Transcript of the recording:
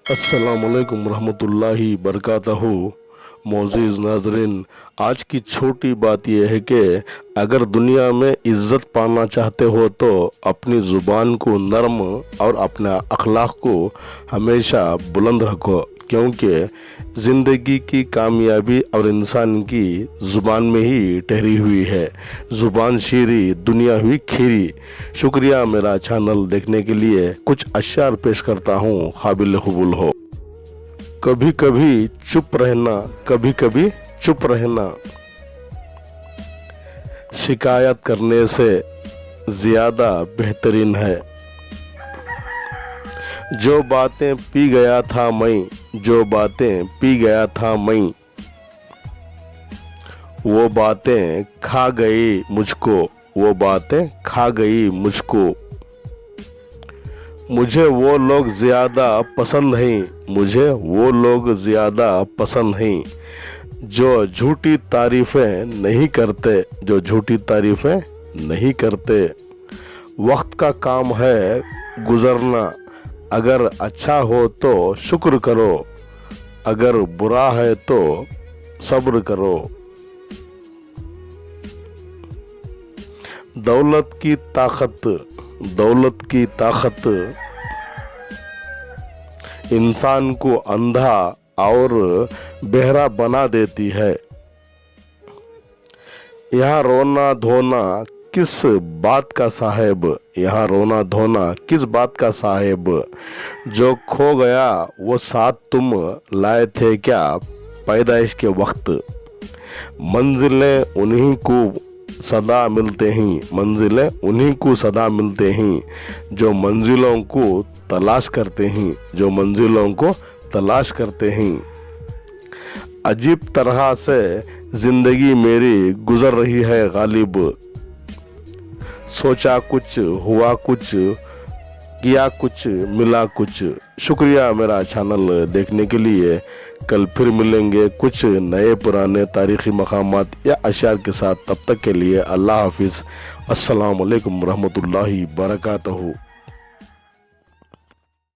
अस्सलाम वालेकुम रहमतुल्लाहि बरकातहू। मोअज़्ज़िज़ नाज़रीन, आज की छोटी बात यह है कि अगर दुनिया में इज़्ज़त पाना चाहते हो तो अपनी ज़ुबान को नरम और अपना अखलाक को हमेशा बुलंद रखो, क्योंकि ज़िंदगी की कामयाबी और इंसान की ज़ुबान में ही ठहरी हुई है। ज़ुबान शीरी दुनिया हुई खीरी। शुक्रिया मेरा चैनल देखने के लिए। कुछ अशार पेश करता हूँ, काबिल कबूल हो। कभी कभी चुप रहना, कभी कभी चुप रहना शिकायत करने से ज़्यादा बेहतरीन है। जो बातें पी गया था मैं, जो बातें पी गया था मैं, वो बातें खा गई मुझको, वो बातें खा गई मुझको। मुझे वो लोग ज़्यादा पसंद हैं, मुझे वो लोग ज़्यादा पसंद हैं जो झूठी तारीफ़ें नहीं करते, जो झूठी तारीफ़ें नहीं करते। वक्त का काम है गुज़रना, अगर अच्छा हो तो शुक्र करो, अगर बुरा है तो सब्र करो। दौलत की ताकत, दौलत की ताकत इंसान को अंधा और बहरा बना देती है। यहाँ रोना धोना किस बात का साहेब, यहाँ रोना धोना किस बात का साहेब। जो खो गया वो साथ तुम लाए थे क्या पैदाइश के वक्त। मंजिलें उन्हीं को सदा मिलते हैं, मंजिलें उन्हीं को सदा मिलते हैं जो मंजिलों को तलाश करते हैं, जो मंजिलों को तलाश करते हैं। अजीब तरह से ज़िंदगी मेरी गुज़र रही है गालिब। सोचा कुछ हुआ कुछ, किया कुछ मिला कुछ। शुक्रिया मेरा चैनल देखने के लिए। कल फिर मिलेंगे कुछ नए पुराने तारीख़ी मकामात या अशार के साथ। तब तक के लिए अल्लाह हाफिज़। अस्सलाम वालेकुम रहमतुल्लाहि बरकातहू।